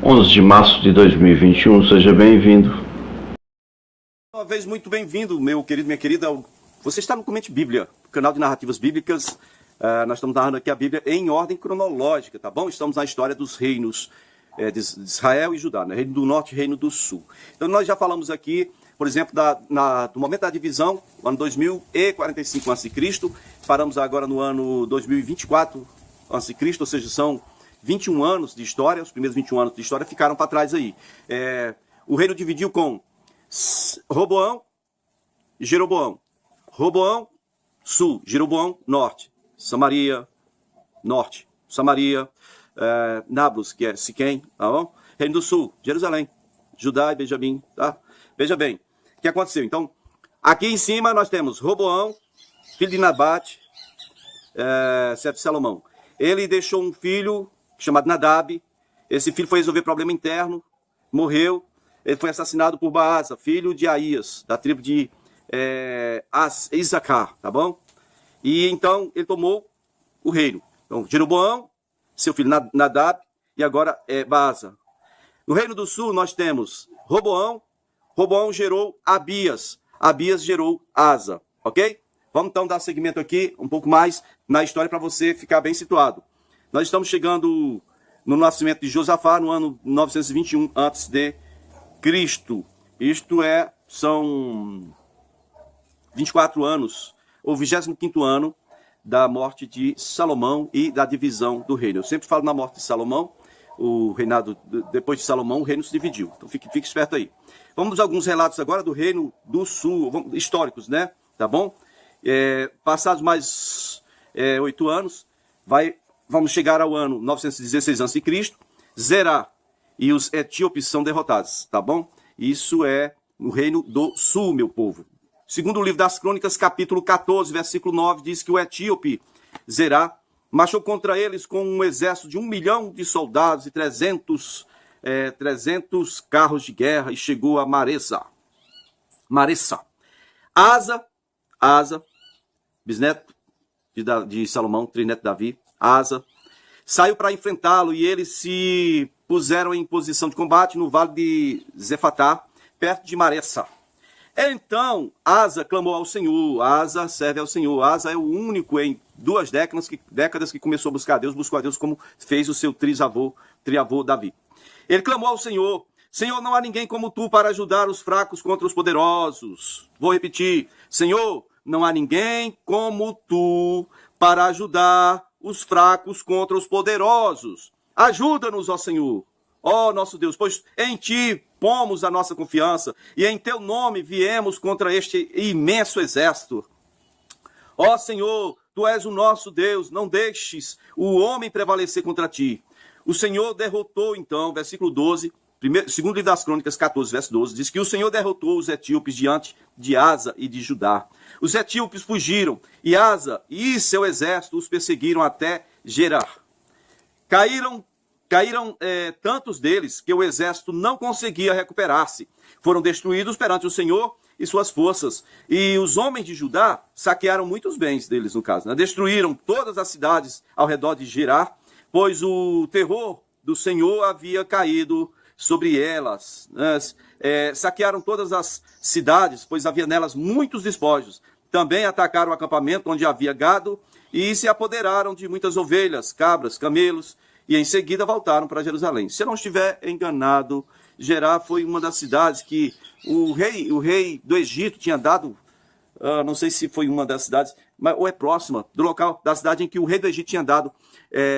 11 de março de 2021, seja bem-vindo. Uma vez muito bem-vindo, meu querido, minha querida. Você está no Comente Bíblia, canal de narrativas bíblicas. Nós estamos narrando aqui a Bíblia em ordem cronológica, tá bom? Estamos na história dos reinos de Israel e Judá, né? Reino do Norte e Reino do Sul. Então nós já falamos aqui, por exemplo, do momento da divisão, no ano 2045 a.C., paramos agora no ano 2024 a.C., ou seja, são 21 anos de história, os primeiros 21 anos de história ficaram para trás aí. O reino dividiu com Roboão e Jeroboão. Roboão, sul. Jeroboão, norte. Samaria, norte. Samaria, Nablus, que é Siquém, tá bom? Reino do Sul, Jerusalém, Judá e Benjamim, tá? Veja bem, o que aconteceu? Então, aqui em cima nós temos Roboão, filho de Nabate, servo de Salomão. Ele deixou um filho chamado Nadab. Esse filho foi resolver problema interno, morreu. Ele foi assassinado por Baasa, filho de Aías, da tribo de Isacar, tá bom? E então ele tomou o reino. Então, Jeroboão, seu filho Nadab, e agora Baasa. No Reino do Sul nós temos Roboão. Roboão gerou Abias. Abias gerou Asa, ok? Vamos então dar seguimento aqui um pouco mais na história para você ficar bem situado. Nós estamos chegando no nascimento de Josafá no ano 921 a.C. Isto são 24 anos, ou 25º ano da morte de Salomão e da divisão do reino. Eu sempre falo na morte de Salomão, o reinado, depois de Salomão, o reino se dividiu. Então fique esperto aí. Vamos a alguns relatos agora do Reino do Sul, históricos, né? Tá bom? Passados mais 8 anos, vamos chegar ao ano 916 a.C., Zerá e os etíopes são derrotados, tá bom? Isso é o Reino do Sul, meu povo. Segundo o livro das Crônicas, capítulo 14, versículo 9, diz que o etíope Zerá marchou contra eles com um exército de 1 milhão de soldados e 300 carros de guerra e chegou a Maressa. Asa, bisneto de Salomão, trineto de Davi, Asa, saiu para enfrentá-lo e eles se puseram em posição de combate no vale de Zefatá, perto de Maressa. Então, Asa clamou ao Senhor. Asa serve ao Senhor. Asa é o único em 2 décadas que começou a buscar a Deus, buscou a Deus como fez o seu triavô Davi. Ele clamou ao Senhor: Senhor, não há ninguém como tu para ajudar os fracos contra os poderosos. Vou repetir: Senhor, não há ninguém como tu para ajudar os fracos contra os poderosos. Ajuda-nos, ó Senhor, ó nosso Deus, pois em ti pomos a nossa confiança e em teu nome viemos contra este imenso exército. Ó Senhor, tu és o nosso Deus, não deixes o homem prevalecer contra ti. O Senhor derrotou, então, versículo 12, segundo livro das Crônicas 14, verso 12, diz que o Senhor derrotou os etíopes diante de Asa e de Judá. Os etíopes fugiram e Asa e seu exército os perseguiram até Gerar. Caíram tantos deles que o exército não conseguia recuperar-se. Foram destruídos perante o Senhor e suas forças. E os homens de Judá saquearam muitos bens deles, no caso, né? Destruíram todas as cidades ao redor de Gerar, pois o terror do Senhor havia caído sobre elas, né? Saquearam todas as cidades, pois havia nelas muitos despojos. Também atacaram o acampamento onde havia gado e se apoderaram de muitas ovelhas, cabras, camelos, e em seguida voltaram para Jerusalém. Se eu não estiver enganado, Gerá foi uma das cidades que o rei do Egito tinha dado, não sei se foi uma das cidades, mas, ou é próxima do local da cidade em que o rei do Egito tinha dado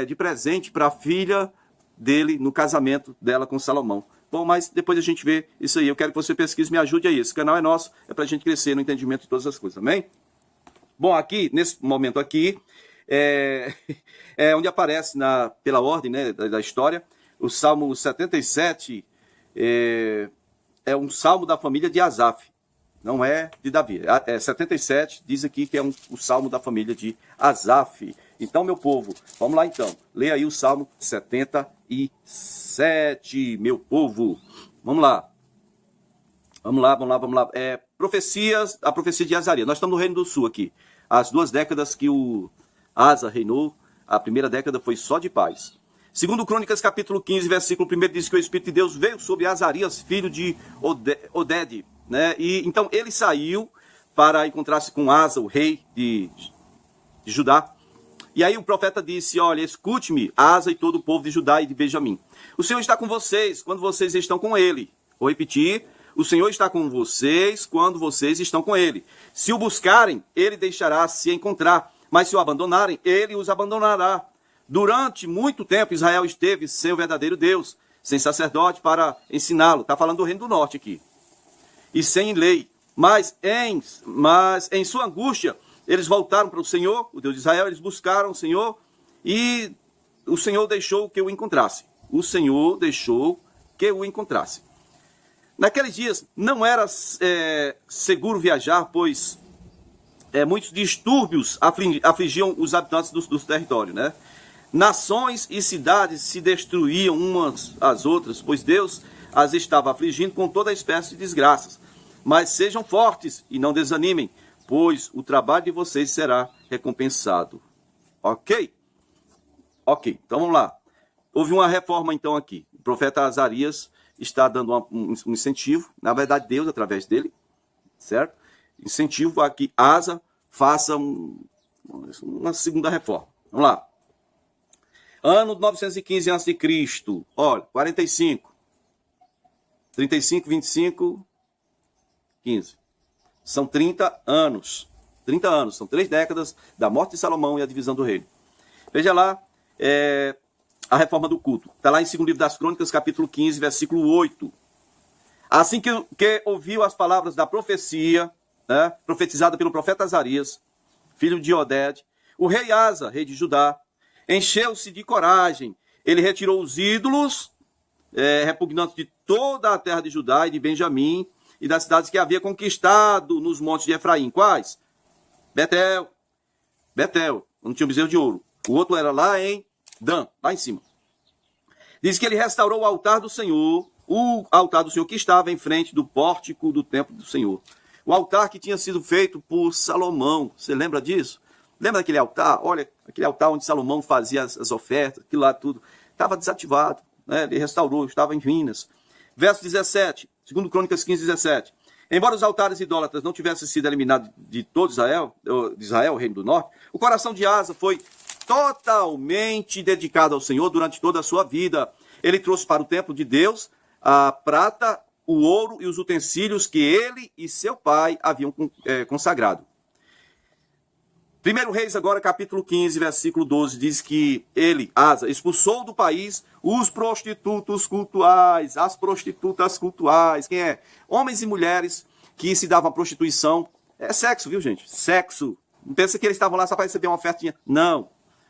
de presente para a filha dele no casamento dela com Salomão. Bom, mas depois a gente vê isso aí. Eu quero que você pesquise, me ajude aí. Esse canal é nosso, é para a gente crescer no entendimento de todas as coisas, amém? Bom, aqui, nesse momento aqui, onde aparece pela ordem, né, da história, o Salmo 77 é um salmo da família de Asaf, não é de Davi. 77 diz aqui que é o salmo da família de Asaf. Então, meu povo, vamos lá então. Leia aí o Salmo 77, meu povo. Vamos lá. Vamos lá. A profecia de Azarias. Nós estamos no Reino do Sul aqui. As 2 décadas que o Asa reinou, a primeira década foi só de paz. Segundo Crônicas, capítulo 15, versículo 1, diz que o Espírito de Deus veio sobre Azarias, filho de Oded, né? E então ele saiu para encontrar-se com Asa, o rei de Judá. E aí o profeta disse, olha, escute-me, Asa e todo o povo de Judá e de Benjamim. O Senhor está com vocês quando vocês estão com ele. Vou repetir, o Senhor está com vocês quando vocês estão com ele. Se o buscarem, ele deixará se encontrar. Mas se o abandonarem, ele os abandonará. Durante muito tempo, Israel esteve sem o verdadeiro Deus, sem sacerdote para ensiná-lo. Está falando do Reino do Norte aqui. E sem lei. Mas em sua angústia, eles voltaram para o Senhor, o Deus de Israel, eles buscaram o Senhor e o Senhor deixou que o encontrasse. O Senhor deixou que o encontrasse. Naqueles dias não era seguro viajar, pois muitos distúrbios afligiam os habitantes do território, né? Nações e cidades se destruíam umas às outras, pois Deus as estava afligindo com toda espécie de desgraças. Mas sejam fortes e não desanimem, pois o trabalho de vocês será recompensado. Ok? Ok, então vamos lá. Houve uma reforma então aqui. O profeta Azarias está dando um incentivo, na verdade Deus através dele, certo? Incentivo a que Asa faça uma segunda reforma. Vamos lá. Ano 915 a.C., olha, 45, 35, 25, 15. São 30 anos. 30 anos, são 3 décadas da morte de Salomão e a divisão do reino. Veja lá, a reforma do culto. Está lá em 2º livro das Crônicas, capítulo 15, versículo 8. Assim que ouviu as palavras da profecia, né, profetizada pelo profeta Azarias, filho de Oded, o rei Asa, rei de Judá, encheu-se de coragem. Ele retirou os ídolos repugnantes de toda a terra de Judá e de Benjamim e das cidades que havia conquistado nos montes de Efraim. Quais? Betel, onde tinha um bezerro de ouro. O outro era lá em Dan, lá em cima. Diz que ele restaurou o altar do Senhor que estava em frente do pórtico do templo do Senhor. O altar que tinha sido feito por Salomão. Você lembra disso? Lembra daquele altar? Olha, aquele altar onde Salomão fazia as ofertas, aquilo lá tudo. Estava desativado, né? Ele restaurou, estava em ruínas. Verso 17, 2 Crônicas 15, 17. Embora os altares idólatras não tivessem sido eliminados de todo Israel, o reino do norte, o coração de Asa foi totalmente dedicado ao Senhor durante toda a sua vida. Ele trouxe para o templo de Deus a prata, o ouro e os utensílios que ele e seu pai haviam consagrado. 1 Reis agora, capítulo 15, versículo 12, diz que ele, Asa, expulsou do país os prostitutos cultuais, as prostitutas cultuais. Quem é? Homens e mulheres que se davam a prostituição. É sexo, viu, gente? Sexo. Não pensa que eles estavam lá só para receber uma ofertinha. Não.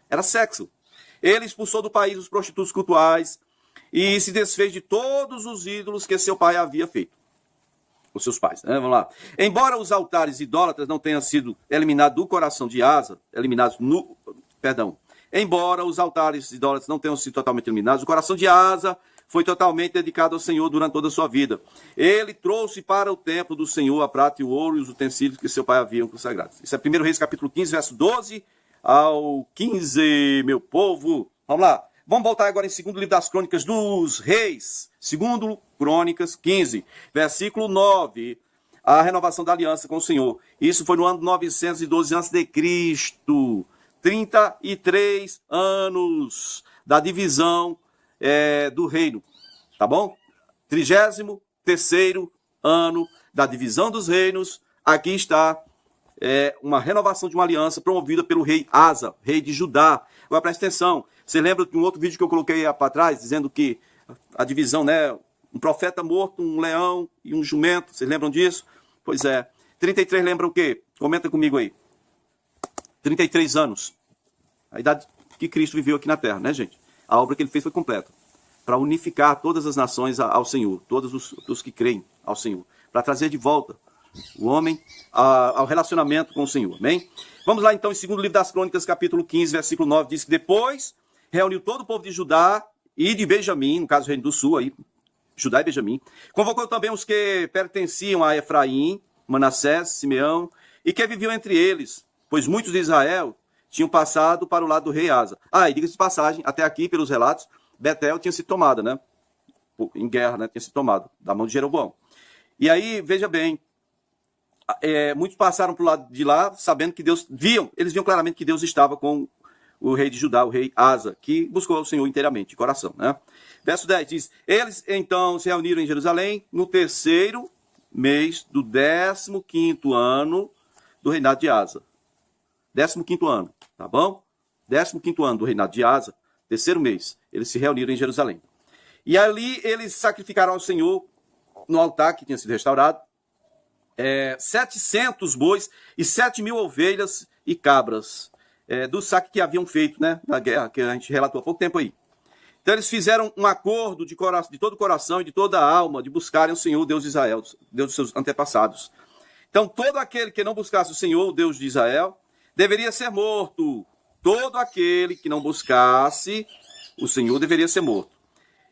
Era sexo. Ele expulsou do país os prostitutos cultuais e se desfez de todos os ídolos que seu pai havia feito. Os seus pais, né? Vamos lá. Embora os altares idólatras não tenham sido eliminados do coração de Asa, embora os altares idólatras não tenham sido totalmente eliminados, o coração de Asa foi totalmente dedicado ao Senhor durante toda a sua vida. Ele trouxe para o templo do Senhor a prata e o ouro e os utensílios que seu pai havia consagrado. Isso é 1 Reis capítulo 15, verso 12 ao 15, meu povo. Vamos lá. Vamos voltar agora em 2º livro das Crônicas dos Reis. 2 Crônicas 15, versículo 9. A renovação da aliança com o Senhor. Isso foi no ano 912 a.C. 33 anos da divisão do reino. Tá bom? 33º ano da divisão dos reinos. Aqui está uma renovação de uma aliança promovida pelo rei Asa, rei de Judá. Agora presta atenção. Você lembra de um outro vídeo que eu coloquei para trás, dizendo que a divisão, né? Um profeta morto, um leão e um jumento. Vocês lembram disso? Pois é. 33 lembra o quê? Comenta comigo aí. 33 anos. A idade que Cristo viveu aqui na terra, né, gente? A obra que ele fez foi completa. Para unificar todas as nações ao Senhor. Todos os que creem ao Senhor. Para trazer de volta o homem ao relacionamento com o Senhor. Amém? Vamos lá então em 2º livro das Crônicas, capítulo 15, versículo 9. Diz que depois reuniu todo o povo de Judá e de Benjamim, no caso o reino do sul, aí, Judá e Benjamim. Convocou também os que pertenciam a Efraim, Manassés, Simeão, e que viviam entre eles, pois muitos de Israel tinham passado para o lado do rei Asa. E diga-se de passagem, até aqui, pelos relatos, Betel tinha sido tomada, né? Em guerra, né? Tinha sido tomado da mão de Jeroboão. E aí, veja bem, muitos passaram para o lado de lá, sabendo que eles viam claramente que Deus estava com o rei de Judá, o rei Asa, que buscou o Senhor inteiramente, de coração, né? Verso 10 diz, eles então se reuniram em Jerusalém no 3º mês do 15º ano do reinado de Asa. 15º ano, tá bom? 15º ano do reinado de Asa, 3º mês, eles se reuniram em Jerusalém. E ali eles sacrificaram ao Senhor, no altar que tinha sido restaurado, 700 bois e 7.000 ovelhas e cabras, do saque que haviam feito, né, na guerra, que a gente relatou há pouco tempo aí. Então eles fizeram um acordo de todo o coração e de toda a alma de buscarem o Senhor, Deus de Israel, Deus dos seus antepassados. Então todo aquele que não buscasse o Senhor, Deus de Israel, deveria ser morto. Todo aquele que não buscasse o Senhor deveria ser morto.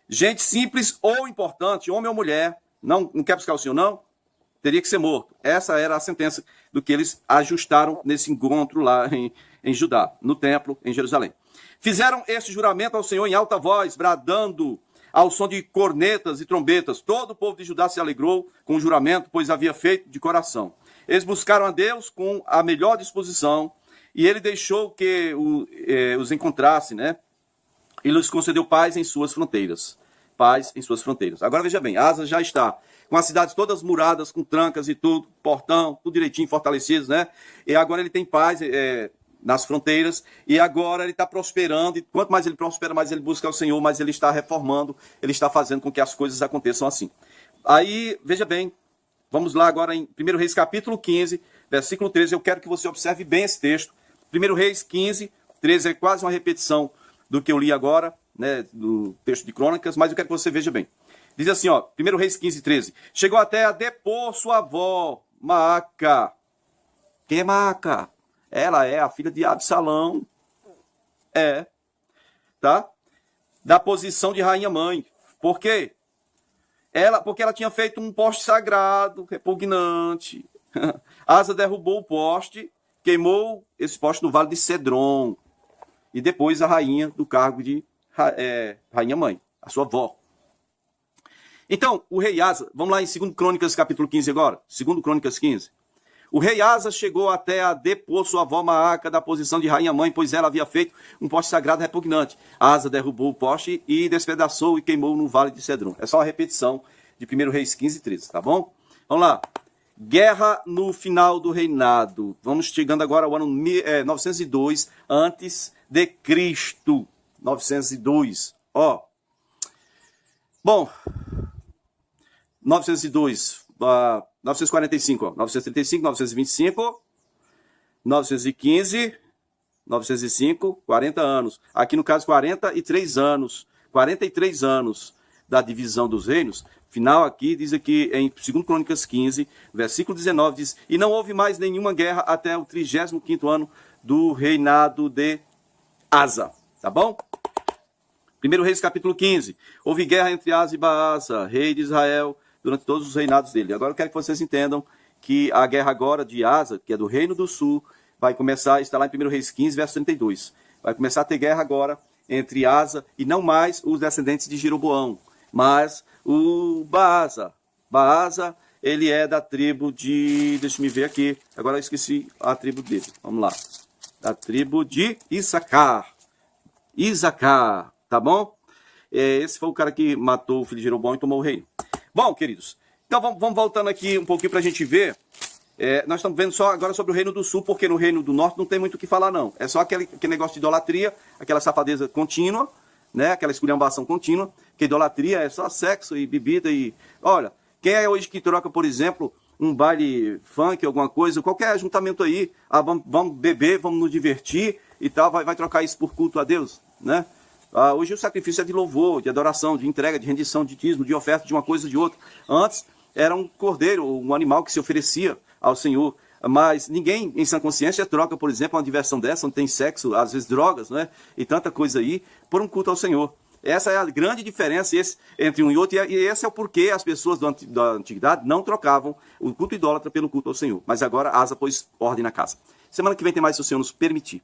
Gente simples ou importante, homem ou mulher, não quer buscar o Senhor, não? Teria que ser morto. Essa era a sentença do que eles ajustaram nesse encontro lá em Judá, no templo, em Jerusalém. Fizeram esse juramento ao Senhor em alta voz, bradando ao som de cornetas e trombetas. Todo o povo de Judá se alegrou com o juramento, pois havia feito de coração. Eles buscaram a Deus com a melhor disposição, e ele deixou que os encontrasse, né? E lhes concedeu paz em suas fronteiras. Paz em suas fronteiras. Agora veja bem, Asa já está com as cidades todas muradas, com trancas e tudo, portão, tudo direitinho, fortalecidos, né? E agora ele tem paz nas fronteiras, e agora ele está prosperando, e quanto mais ele prospera, mais ele busca o Senhor, mais ele está reformando, ele está fazendo com que as coisas aconteçam assim. Aí, veja bem, vamos lá agora em 1 Reis capítulo 15, versículo 13, eu quero que você observe bem esse texto. 1 Reis 15, 13 é quase uma repetição do que eu li agora, né, do texto de Crônicas, mas eu quero que você veja bem. Diz assim, ó, 1 Reis 15, 13. Chegou até a depor sua avó, Maaca. Quem é Maaca? Ela é a filha de Absalão. Tá? Da posição de rainha-mãe. Por quê? Porque ela tinha feito um poste sagrado, repugnante. Asa derrubou o poste, queimou esse poste no vale de Cedron. E depois a rainha do cargo de rainha-mãe, a sua avó. Então, o rei Asa, vamos lá em 2 Crônicas capítulo 15 agora, 2 Crônicas 15. O rei Asa chegou até a depor sua avó Maaca da posição de rainha-mãe, pois ela havia feito um poste sagrado repugnante. Asa derrubou o poste e despedaçou e queimou no vale de Cedron. É só uma repetição de 1 Reis 15, 13, tá bom? Vamos lá. Guerra no final do reinado. Vamos chegando agora ao ano 902 antes de Cristo. 902. Bom, 902, 945, 935, 925, 915, 905, 40 anos. Aqui no caso 43 anos. 43 anos da divisão dos reinos. Final aqui, diz aqui em 2 Crônicas 15, versículo 19, diz: e não houve mais nenhuma guerra até o 35º ano do reinado de Asa. Tá bom? 1 Reis capítulo 15. Houve guerra entre Asa e Baasa, rei de Israel, durante todos os reinados dele. Agora eu quero que vocês entendam que a guerra agora de Asa, que é do Reino do Sul, vai começar, está lá em 1 Reis 15, verso 32. Vai começar a ter guerra agora entre Asa e não mais os descendentes de Jeroboão, mas o Baasa. Baasa, ele é da tribo de... Deixa eu me ver aqui. Agora eu esqueci a tribo dele. Vamos lá. Da tribo de Issacar. Issacar, tá bom? Esse foi o cara que matou o filho de Jeroboão e tomou o reino. Bom, queridos, então vamos voltando aqui um pouquinho para a gente ver. Nós estamos vendo só agora sobre o Reino do Sul, porque no Reino do Norte não tem muito o que falar, não. É só aquele negócio de idolatria, aquela safadeza contínua, né? Aquela esculhambação contínua, que idolatria é só sexo e bebida e... Olha, quem é hoje que troca, por exemplo, um baile funk, alguma coisa, qualquer ajuntamento aí, vamos beber, vamos nos divertir e tal, vai trocar isso por culto a Deus, né? Hoje o sacrifício é de louvor, de adoração, de entrega, de rendição, de dízimo, de oferta de uma coisa ou de outra. Antes era um cordeiro, um animal que se oferecia ao Senhor. Mas ninguém em sã consciência troca, por exemplo, uma diversão dessa, onde tem sexo, às vezes drogas, né? E tanta coisa aí, por um culto ao Senhor. Essa é a grande diferença entre um e outro, e esse é o porquê as pessoas da antiguidade não trocavam o culto idólatra pelo culto ao Senhor. Mas agora Asa pôs ordem na casa. Semana que vem tem mais, se o Senhor nos permitir.